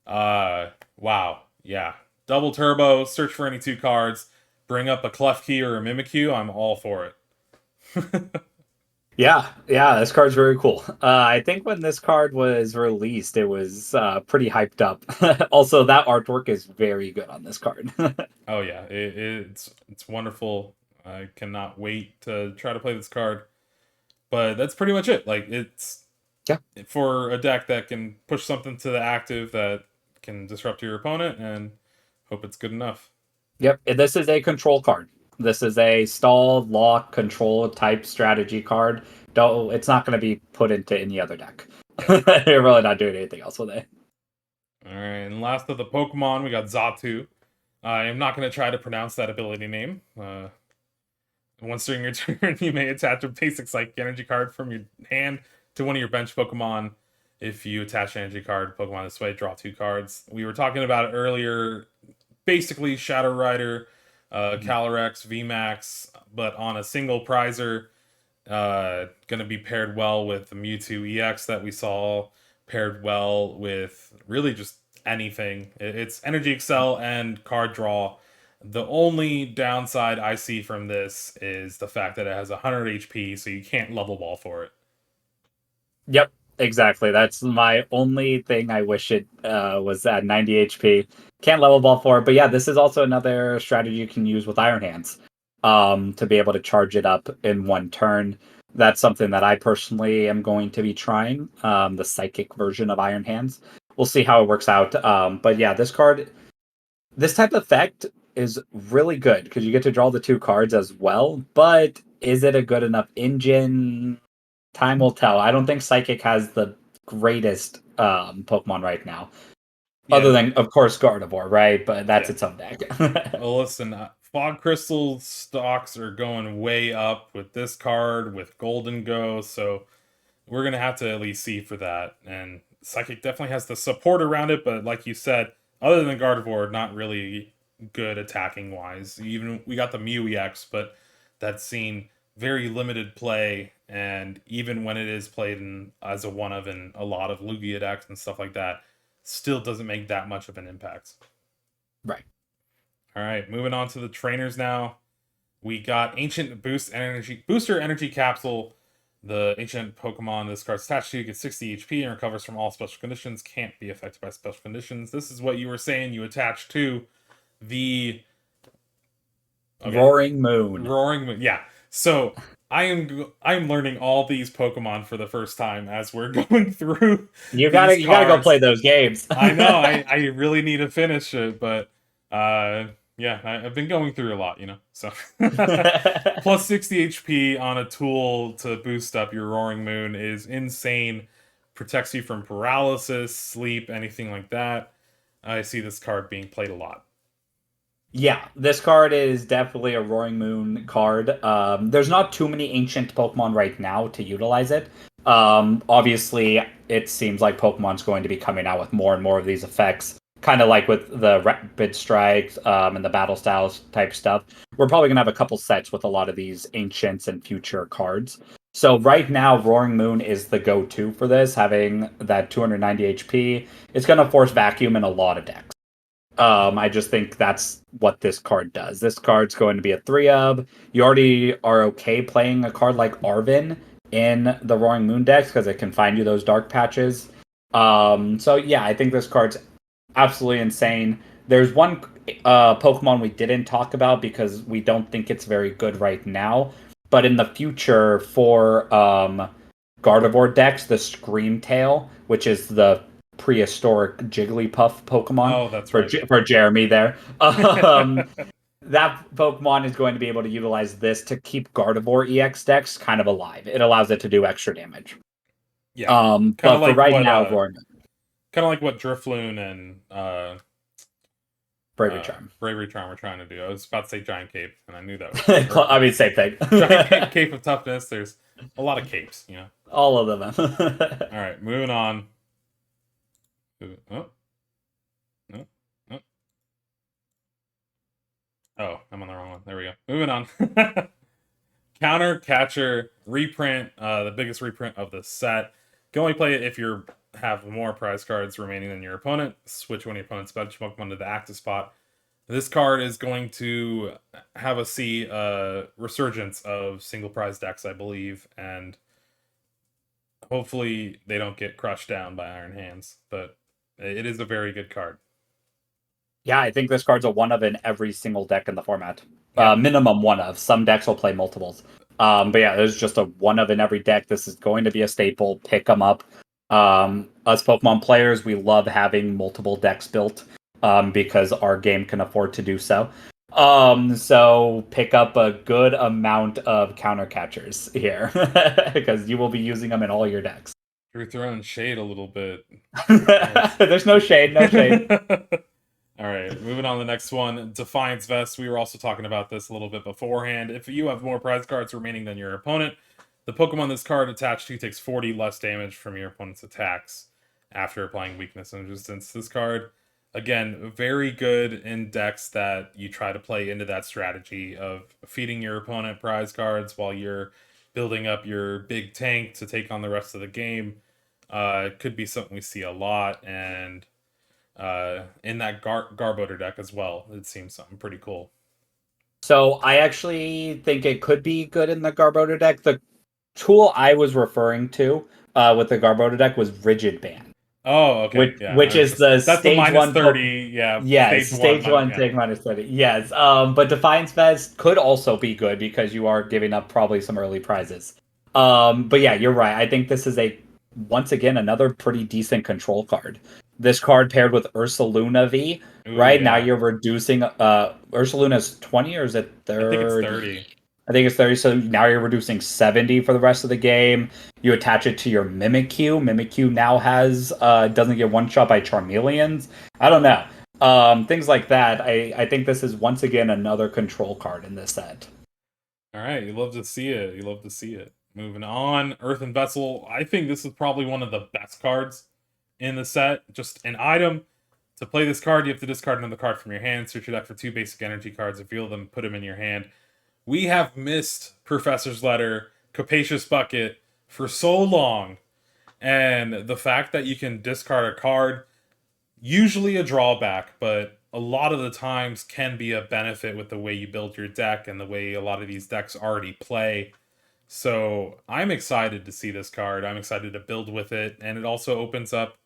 Wow, yeah. Double turbo, search for any 2 cards, bring up a Klefki or a Mimikyu. I'm all for it. Yeah, this card's very cool. I think when this card was released, it was pretty hyped up. Also, that artwork is very good on this card. Oh yeah, it's wonderful. I cannot wait to try to play this card. But that's pretty much it. Like it's Yeah. for a deck that can push something to the active that can disrupt your opponent, and hope it's good enough. Yep, this is a control card. This is a stall, lock, control type strategy card. Don't. It's not going to be put into any other deck. Yeah. You're really not doing anything else with it. All right, and last of the Pokemon, we got Xatu. I am not going to try to pronounce that ability name. Once during your turn, you may attach a basic psychic energy card from your hand to one of your bench Pokemon. If you attach an energy card to Pokemon this way, draw 2 cards. We were talking about it earlier. Basically, Shadow Rider, Calyrex, VMAX, but on a single prizer. Going to be paired well with the Mewtwo EX that we saw, paired well with really just anything. It's Energy Excel and card draw. The only downside I see from this is the fact that it has 100 HP, so you can't level ball for it. Yep, exactly. That's my only thing. I wish it was at 90 HP. Can't level ball for it, but yeah, this is also another strategy you can use with Iron Hands to be able to charge it up in one turn. That's something that I personally am going to be trying. The psychic version of Iron Hands. We'll see how it works out. But yeah, this card, this type of effect is really good because you get to draw the 2 cards as well. But is it a good enough engine? Time will tell. I don't think Psychic has the greatest Pokemon right now. Other Yeah, than, of course, Gardevoir, right? But that's yeah. its own deck. Well, listen, Fog Crystal stocks are going way up with this card, with Golden Go, so we're going to have to at least see for that. And Psychic definitely has the support around it, but like you said, other than Gardevoir, not really good attacking wise. Even we got the Mew EX, but that's seen very limited play, and even when it is played in as a one of in a lot of Lugia decks and stuff like that, still doesn't make that much of an impact. Right. All right, moving on to the trainers now. We got Ancient Booster Energy Capsule. The ancient Pokemon this card's attached to gets 60 HP and recovers from all special conditions. Can't be affected by special conditions. This is what you were saying you attach to the Roaring Moon. Roaring Moon. Yeah. So I am learning all these Pokemon for the first time as we're going through You these gotta go cards. play those games. I know. I really need to finish it, but yeah, I've been going through a lot, you know. So plus 60 HP on a tool to boost up your Roaring Moon is insane. Protects you from paralysis, sleep, anything like that. I see this card being played a lot. Yeah, this card is definitely a Roaring Moon card. There's not too many ancient Pokemon right now to utilize it. Obviously, it seems like Pokemon's going to be coming out with more and more of these effects, kind of like with the Rapid Strikes and the Battle Styles type stuff. We're probably going to have a couple sets with a lot of these ancients and future cards. So right now, Roaring Moon is the go-to for this, having that 290 HP. It's going to force Vacuum in a lot of decks. I just think that's what this card does. This card's going to be a 3-of. You already are okay playing a card like Arven in the Roaring Moon decks because it can find you those dark patches. So yeah, I think this card's absolutely insane. There's one Pokemon we didn't talk about because we don't think it's very good right now. But in the future for Gardevoir decks, the Screamtail, which is the prehistoric Jigglypuff Pokemon Oh, that's right. For Jeremy there. That Pokemon is going to be able to utilize this to keep Gardevoir EX decks kind of alive. It allows it to do extra damage. Yeah. Kind of But for like right what now, Vorn, Drifloon and Bravery Charm. Bravery Charm were trying to do. I was about to say Giant Cape, and I knew that was a I mean, reference. same thing. Cape of Toughness. There's a lot of capes, you know. All of them. All right, moving on. Oh, no, no. Oh, I'm on the wrong one. There we go. Moving on. Counter Catcher reprint, the biggest reprint of the set. You can only play it if you have more prize cards remaining than your opponent. Switch one of your opponent's bench Pokemon to the active spot. This card is going to have us see a resurgence of single prize decks, I believe, and hopefully they don't get crushed down by Iron Hands. But it is a very good card. Yeah, I think this card's a one of in every single deck in the format. Yeah. Minimum one of. Some decks will play multiples. But yeah, there's just a one of in every deck. This is going to be a staple. Pick them up. Us Pokemon players, we love having multiple decks built because our game can afford to do so. So pick up a good amount of counter catchers here because you will be using them in all your decks. You're throwing shade a little bit. There's no shade, no shade. All right, moving on to the next one. Defiance Vest. We were also talking about this a little bit beforehand. If you have more prize cards remaining than your opponent, the Pokemon this card attached to takes 40 less damage from your opponent's attacks after applying weakness and resistance. This card, again, very good in decks that you try to play into that strategy of feeding your opponent prize cards while you're building up your big tank to take on the rest of the game. It could be something we see a lot, and in that Garbodor deck as well. It seems something pretty cool. So I actually think it could be good in the Garbodor deck. The tool I was referring to with the Garbodor deck was Rigid Band, Oh, okay, yeah. which is the That's the stage minus one. 30. Yeah, Yes, stage one. stage one Yeah. take -30. Yes, but Defiance Vest could also be good because you are giving up probably some early prizes. But yeah, you're right. I think this is once again another pretty decent control card. This card paired with Ursaluna V, Ooh, right? Now yeah. you're reducing Ursaluna's 20 or is it I think it's 30? 30. I think it's 30, so now you're reducing 70 for the rest of the game. You attach it to your Mimikyu. Mimikyu now has doesn't get one shot by Charmeleons. I don't know. Things like that. I think this is once again another control card in this set. All right, you love to see it. You love to see it. Moving on, Earthen Vessel. I think this is probably one of the best cards in the set. Just an item. To play this card, you have to discard another card from your hand. Search your deck for 2 basic energy cards. Reveal them, put them in your hand. We have missed Professor's Letter, Capacious Bucket for so long. And the fact that you can discard a card, usually a drawback, but a lot of the times can be a benefit with the way you build your deck and the way a lot of these decks already play. So I'm excited to see this card. I'm excited to build with it. And it also opens up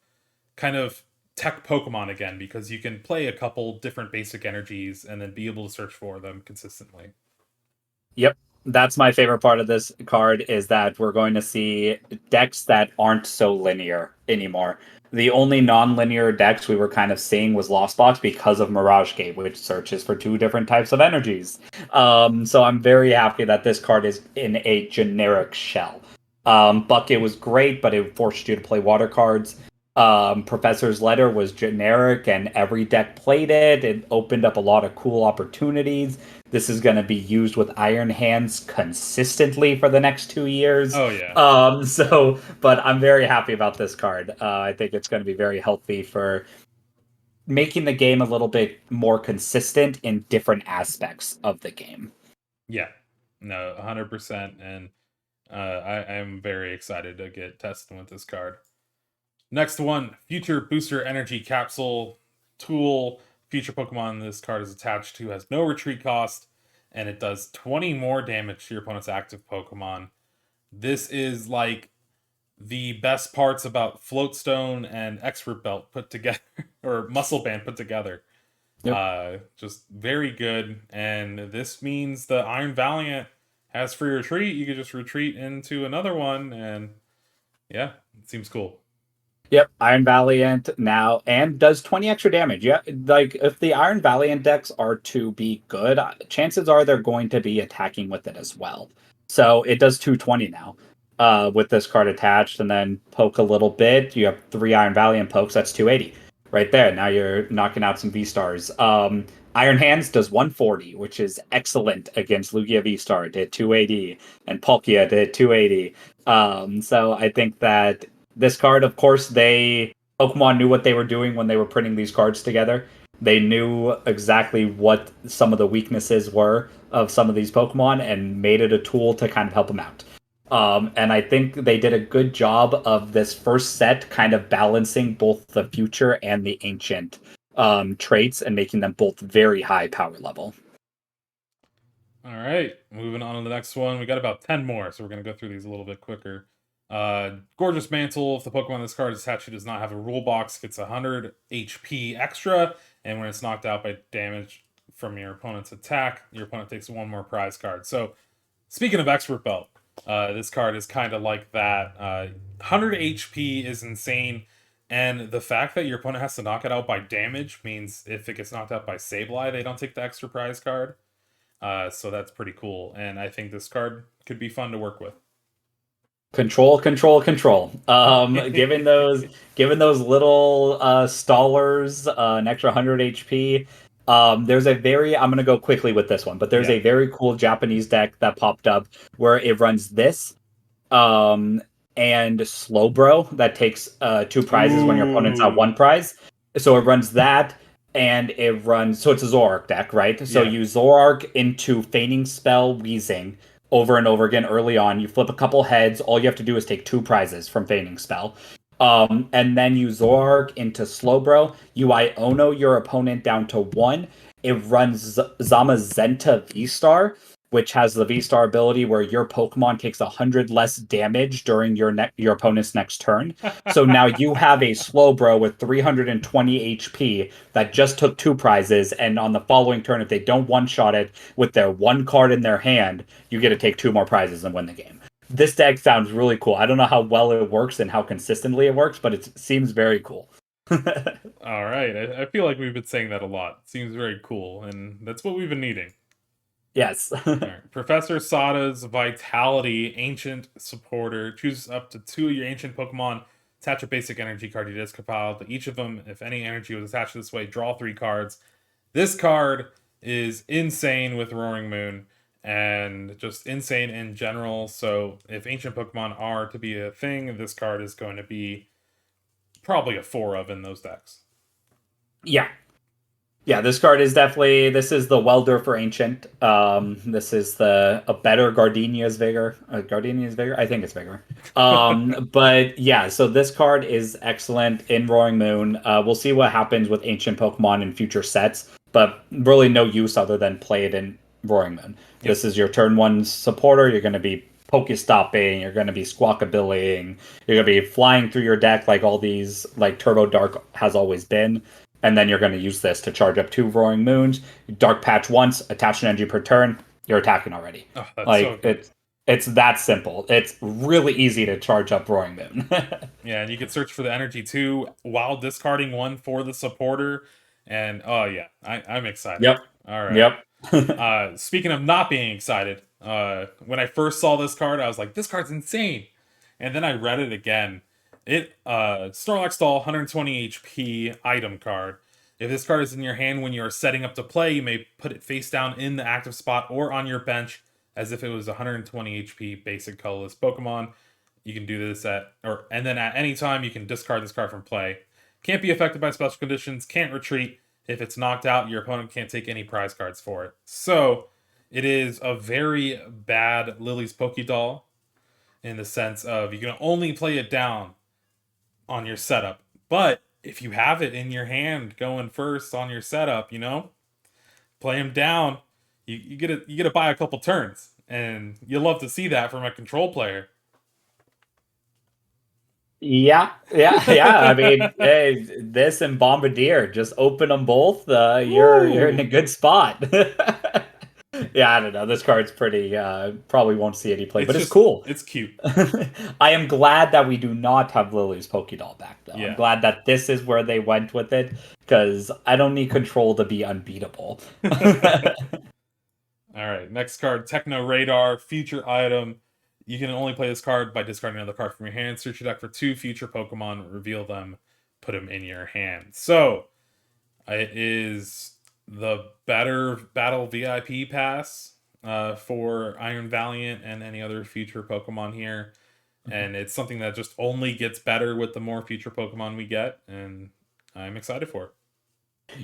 kind of tech Pokemon again because you can play a couple different basic energies and then be able to search for them consistently. Yep. That's my favorite part of this card is that we're going to see decks that aren't so linear anymore. The only non-linear decks we were kind of seeing was Lost Box because of Mirage Gate, which searches for 2 different types of energies. So I'm very happy that this card is in a generic shell. Bucket was great, but it forced you to play water cards. Professor's Letter was generic, and every deck played it. It opened up a lot of cool opportunities. This is going to be used with Iron Hands consistently for the next 2 years. Oh, yeah. But I'm very happy about this card. I think it's going to be very healthy for making the game a little bit more consistent in different aspects of the game. Yeah. No, 100%. And I am very excited to get testing with this card. Next one, Future Booster Energy Capsule tool. Future Pokemon this card is attached to has no retreat cost, and it does 20 more damage to your opponent's active Pokemon. This is like the best parts about Floatstone and Expert Belt put together, or Muscle Band put together. Yep. Just very good, and this means the Iron Valiant has free retreat. You could just retreat into another one, and Yeah, it seems cool. Yep, Iron Valiant now and does 20 extra damage. Yeah, like if the Iron Valiant decks are to be good, chances are they're going to be attacking with it as well. So it does 220 now with this card attached, and then poke a little bit. You have 3 Iron Valiant pokes, that's 280 right there. Now you're knocking out some V Stars. Iron Hands does 140, which is excellent against Lugia V Star. It did 280, and Palkia did 280. So I think that this card, of course, Pokemon knew what they were doing when they were putting these cards together. They knew exactly what some of the weaknesses were of some of these Pokemon and made it a tool to kind of help them out. And I think they did a good job of this first set kind of balancing both the future and the ancient traits and making them both very high power level. All right, moving on to the next one. We got about 10 more, so we're going to go through these a little bit quicker. Gorgeous Mantle. If the Pokemon this card is attached to does not have a rule box, gets 100 HP extra, and when it's knocked out by damage from your opponent's attack, your opponent takes one more prize card. So, speaking of Expert Belt, this card is kind of like that. 100 HP is insane, and the fact that your opponent has to knock it out by damage means if it gets knocked out by Sableye, they don't take the extra prize card. So that's pretty cool, and I think this card could be fun to work with. Control, control, control. Given those little stallers an extra 100 HP. There's a very I'm gonna go quickly with this one, but there's Yeah. a very cool Japanese deck that popped up where it runs this um and Slowbro that takes 2 prizes when your opponent's at Ooh. 1 prize. So it runs that and it runs so it's a Zoroark deck, right? So Yeah. you Zoroark into Feigning Spell Wheezing over and over again early on. You flip a couple heads. All you have to do is take 2 prizes from Feigning Spell. And then you Zoroark into Slowbro. You Iono your opponent down to 1. It runs Zamazenta V-Star, which has the V-Star ability where your Pokemon takes 100 less damage during your opponent's next turn. So now you have a Slowbro with 320 HP that just took 2 prizes, and on the following turn, if they don't one-shot it with their 1 card in their hand, you get to take 2 more prizes and win the game. This deck sounds really cool. I don't know how well it works and how consistently it works, but it seems very cool. All right. I feel like we've been saying that a lot. Seems very cool, and that's what we've been needing. Yes. All right. Professor Sada's Vitality, Ancient Supporter. Choose up to 2 of your ancient Pokemon. Attach a basic energy card you just compiled to each of them. If any energy was attached this way, draw 3 cards. This card is insane with Roaring Moon and just insane in general. So, if ancient Pokemon are to be a thing, this card is going to be probably a 4 of in those decks. Yeah. Yeah, this is the welder for ancient. This is a better Gardenia's Vigor. Gardenia's Vigor? I think it's Vigor. But yeah, so this card is excellent in Roaring Moon. We'll see what happens with ancient Pokemon in future sets, but really no use other than play it in Roaring Moon. Yep. This is your turn 1 supporter. You're going to be Pokestopping, you're going to be Squawkabillying, you're going to be flying through your deck like all these, like Turbo Dark has always been, and then you're going to use this to charge up 2 Roaring Moons. Dark Patch once, attach an energy per turn, you're attacking already. Oh, that's so Like good. it's that simple. It's really easy to charge up Roaring Moon. Yeah, and you can search for the energy too while discarding one for the supporter. And oh yeah, I'm excited. Yep. All right. Yep. Speaking of not being excited, when I first saw this card, I was like, this card's insane. And then I read it again. Snorlax Doll, 120 HP item card. If this card is in your hand when you are setting up to play, you may put it face down in the active spot or on your bench as if it was 120 HP basic colorless Pokemon. You can do this and then at any time you can discard this card from play. Can't be affected by special conditions, can't retreat. If it's knocked out, your opponent can't take any prize cards for it. So, it is a very bad Lily's Pokédoll in the sense of you can only play it down on your setup. But if you have it in your hand going first on your setup, play him down. You get to buy a couple turns, and you love to see that from a control player. Yeah, yeah, yeah. I mean, hey, this and Bombardier, just open them both. You're in a Woo! good spot. Yeah, I don't know. This card's pretty. Probably won't see any play, It's but it's just cool. it's cute. I am glad that we do not have Lily's Pokédoll back, though. I'm Yeah. glad that this is where they went with it because I don't need Control to be unbeatable. All right, next card, Techno Radar, feature item. You can only play this card by discarding another card from your hand. Search your deck for two future Pokemon, reveal them, put them in your hand. So, it is the better Battle VIP pass for Iron Valiant and any other future Pokemon here. And it's something that just only gets better with the more future Pokemon we get, and I'm excited for it.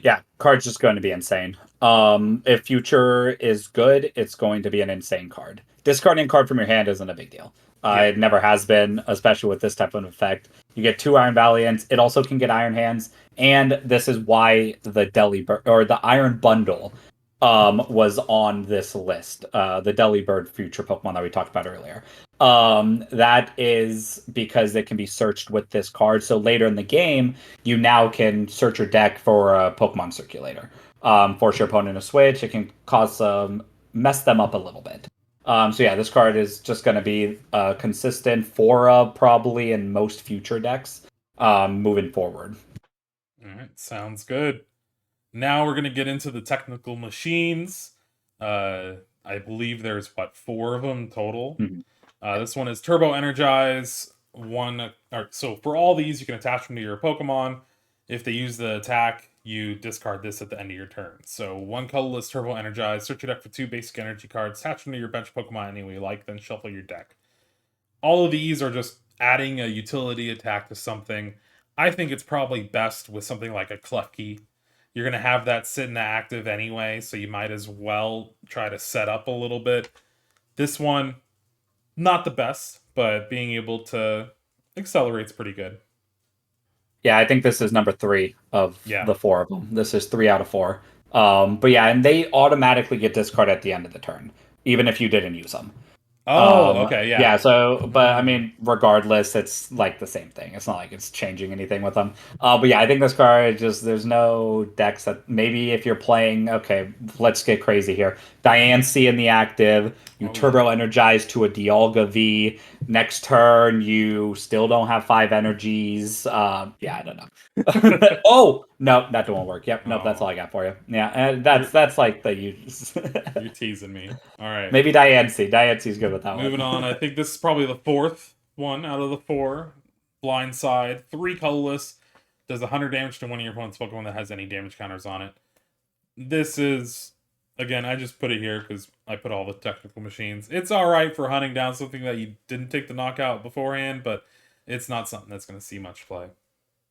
Yeah, card's just going to be insane. If future is good, it's going to be an insane card. Discarding a card from your hand isn't a big deal. Yeah. It never has been, especially with this type of effect. You get two Iron Valiants. It also can get Iron Hands, and this is why the Delibird or the Iron Bundle was on this list. The Delibird future Pokemon that we talked about earlier. That is because it can be searched with this card. So later in the game, you now can search your deck for a Pokemon Circulator. Force your opponent to switch. It can cause some mess them up a little bit. So yeah, this card is just going to be consistent for probably in most future decks moving forward. All right, sounds good. Now we're going to get into the technical machines. I believe there's, what, four of them total? Mhm. This one is Turbo Energize. So for all these, you can attach them to your Pokemon. If they use the attack, you discard this at the end of your turn. So one colorless Turbo Energize. Search your deck for two basic energy cards. Attach them to your bench Pokemon any way you like, then shuffle your deck. All of these are just adding a utility attack to something. I think it's probably best with something like a Klefki. You're going to have that sit in the active anyway, so you might as well try to set up a little bit. This one, not the best, but being able to accelerate's pretty good. Yeah, I think this is number three of Yeah. the four of them. This is 3 out of 4. But yeah, and they automatically get discarded at the end of the turn, even if you didn't use them. Oh, okay, yeah. Yeah, so, but I Mm. mean, regardless, it's like the same thing. It's not like it's changing anything with them. But yeah, I think this card just, there's no decks that maybe if you're playing, okay, let's get crazy here. Diancie in the active, you Oh, yeah. turbo energize to a Dialga V. Next turn, you still don't have 5 energies. Yeah, I don't know. Oh, no, that won't work. Yep, nope, that's all Oh, I got for you. Yeah, and you're that's like the use. you're teasing me. All right. Maybe Diancie. Diancie's good with that Moving on, I one. think this is probably the fourth one out of the four. Blindside, 3 colorless, does 100 damage to one of your opponent's Pokemon that has any damage counters on it. This is, again, I just put it here because I put all the technical machines. It's alright for hunting down something that you didn't take the knockout beforehand, but it's not something that's going to see much play.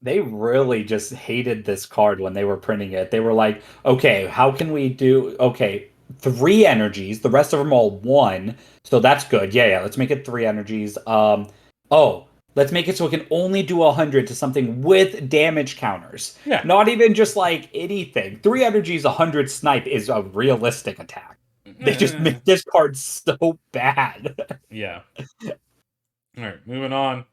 They really just hated this card when they were printing it. They were like, okay, how can we do, okay, 3 energies, the rest of them all one, so that's good. Yeah, yeah, let's make it 3 energies. Oh, let's make it so it can only do 100 to something with damage counters. Yeah. Not even just like anything. 3 energies, 100 snipe is a realistic attack. They just Eh, make this card so bad. yeah. Alright, moving on.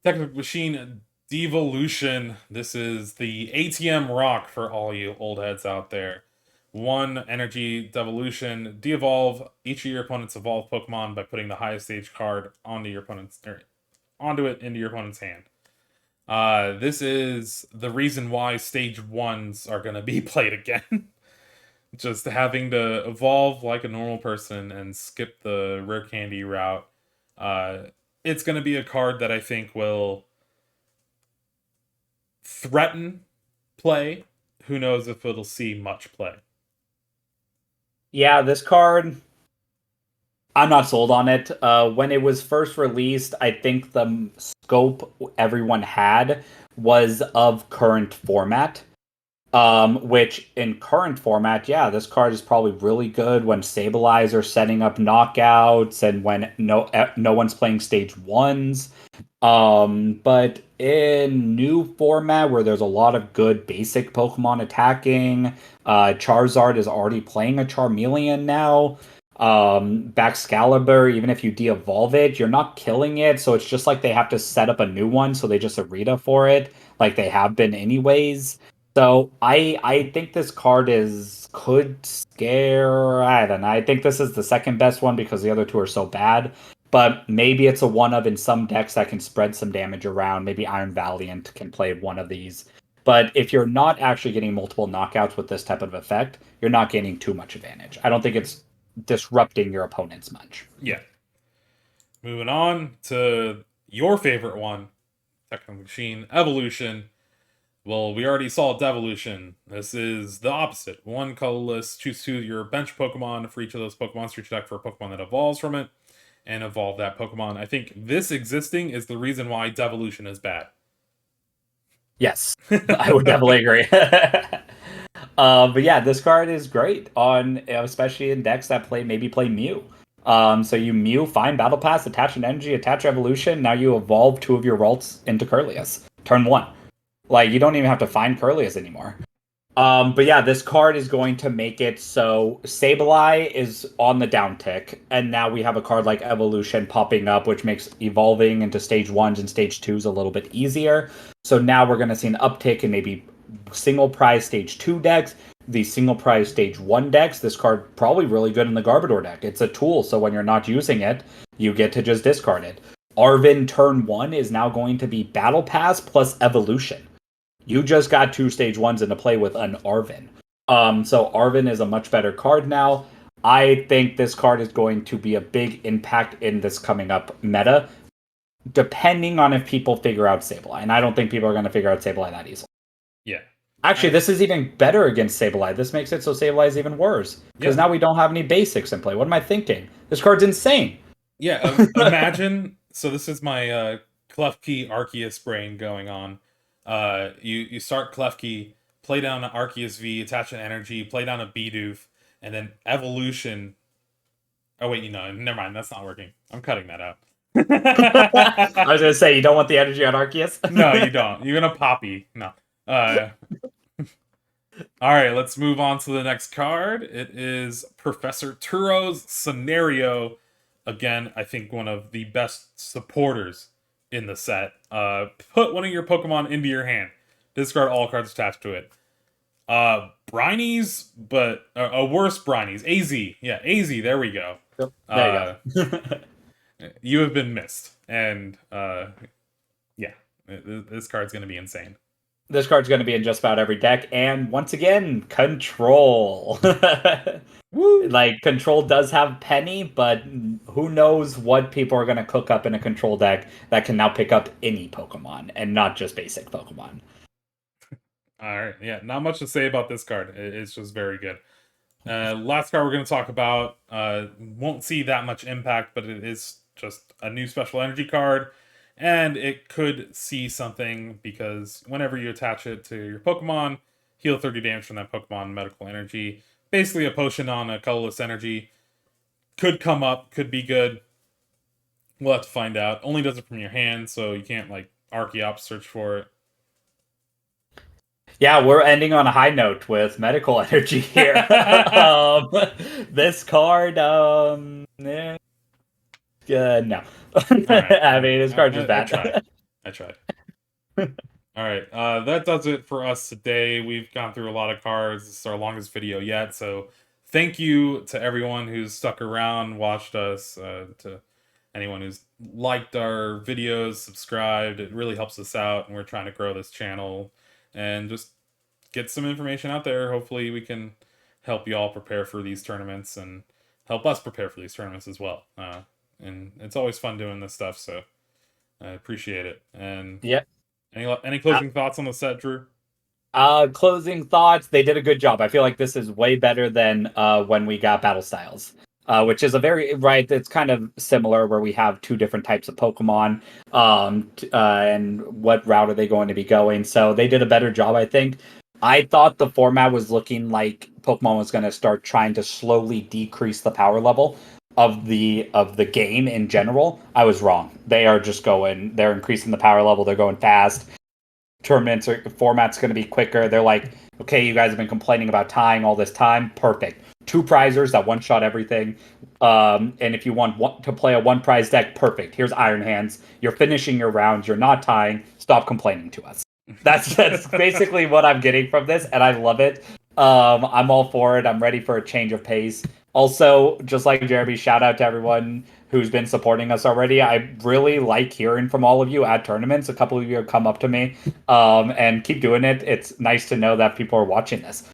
Technical Machine Devolution. This is the ATM rock for all you old heads out there. 1 energy devolution. De-evolve each of your opponent's evolved Pokemon by putting the highest stage card onto your opponent's onto it into your opponent's hand. This is the reason why stage ones are gonna be played again. Just having to evolve like a normal person and skip the rare candy route. Uh, it's gonna be a card that I think will threaten play. Who knows if it'll see much play? Yeah, this card, I'm not sold on it. When it was first released, I think the scope everyone had was of current format. Which in current format, yeah, this card is probably really good when Stabilizer setting up knockouts and when no one's playing stage ones. But in new format where there's a lot of good basic Pokemon attacking, Charizard is already playing a Charmeleon now. Baxcalibur, even if you de-evolve it, you're not killing it, so it's just like they have to set up a new one, so they just Arita for it, like they have been anyways. So I think this card is could scare. I don't know. I think this is the second best one because the other two are so bad. But maybe it's a one of in some decks that can spread some damage around. Maybe Iron Valiant can play one of these. But if you're not actually getting multiple knockouts with this type of effect, you're not gaining too much advantage. I don't think it's disrupting your opponents much. Yeah. Moving on to your favorite one, Techno Machine Evolution. Well, we already saw Devolution. This is the opposite. One colorless, choose two your bench Pokemon for each of those Pokemon, search your deck for a Pokemon that evolves from it, and evolve that Pokemon. I think this existing is the reason why Devolution is bad. Yes, I would definitely agree. But yeah, this card is great on especially in decks that play Mew. So you Mew, find Battle Pass, attach an energy, attach evolution. Now you evolve two of your Ralts into Curlius. Turn one. Like you don't even have to find Curlius anymore. But yeah, this card is going to make it so Sableye is on the downtick, and now we have a card like Evolution popping up, which makes evolving into stage ones and stage twos a little bit easier. So now we're going to see an uptick in maybe single prize stage two decks, the single prize stage one decks. This card probably really good in the Garbodor deck. It's a tool, so when you're not using it, you get to just discard it. Arvin turn one is now going to be Battle Pass plus Evolution. You just got two stage ones into play with an Arvin. So Arvin is a much better card now. I think this card is going to be a big impact in this coming up meta, depending on if people figure out Sableye. And I don't think people are going to figure out Sableye that easily. Yeah. Actually, this is even better against Sableye. This makes it so Sableye is even worse. Because now we don't have any basics in play. What am I thinking? This card's insane. Yeah, imagine. So this is my Klefki Arceus brain going on. You start Klefki, play down an Arceus V, attach an energy, play down a Bidoof, and then Evolution. Oh wait, never mind. That's not working. I'm cutting that out. I was going to say, you don't want the energy on Arceus? No, you don't. You're gonna Poppy. No. All right, let's move on to the next card. It is Professor Turo's Scenario. Again, I think one of the best supporters in the set. Put one of your Pokemon into your hand. Discard all cards attached to it. Brinies, but a worse Brinies. AZ. Yeah, AZ. There we go. Yep, there you go. You have been missed. And yeah, this card's going to be insane. This card's going to be in just about every deck. And once again, Control. Woo! Like, Control does have Penny, but who knows what people are going to cook up in a Control deck that can now pick up any Pokemon and not just basic Pokemon. Alright, yeah, not much to say about this card. It's just very good. Last card we're going to talk about won't see that much impact, but it is just a new special energy card. And it could see something because whenever you attach it to your Pokemon, heal 30 damage from that Pokemon medical energy. Basically a potion on a colorless energy. Could come up, could be good. We'll have to find out. Only does it from your hand, so you can't like Archeops search for it. Yeah, we're ending on a high note with medical energy here. This card, no. Right. I mean, this card's just bad. I tried. Alright, that does it for us today. We've gone through a lot of cards. This is our longest video yet, so thank you to everyone who's stuck around, watched us, to anyone who's liked our videos, subscribed. It really helps us out, and we're trying to grow this channel and just get some information out there. Hopefully we can help you all prepare for these tournaments and help us prepare for these tournaments as well. And it's always fun doing this stuff, so I appreciate it. And yeah. Any closing thoughts on the set, Drew? Closing thoughts. They did a good job. I feel like this is way better than when we got Battle Styles. Which is a very, right, it's kind of similar where we have two different types of Pokemon, and what route are they going to be going. So they did a better job, I think. I thought the format was looking like Pokemon was going to start trying to slowly decrease the power level of the game in general. I was wrong. They are just going, they're increasing the power level, they're going fast. Format's going to be quicker. They're like, okay, you guys have been complaining about tying all this time. Perfect. 2 prizers that one-shot everything. And if you want to play a 1-prize deck, perfect. Here's Iron Hands. You're finishing your rounds. You're not tying. Stop complaining to us. That's basically what I'm getting from this, and I love it. I'm all for it. I'm ready for a change of pace. Also, just like Jeremy, shout out to everyone who's been supporting us already. I really like hearing from all of you at tournaments. A couple of you have come up to me, and keep doing it. It's nice to know that people are watching this.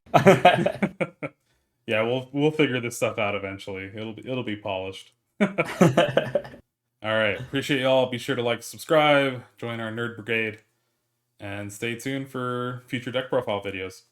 Yeah, we'll figure this stuff out eventually. It'll be polished. All right, appreciate y'all. Be sure to like, subscribe, join our nerd brigade, and stay tuned for future deck profile videos.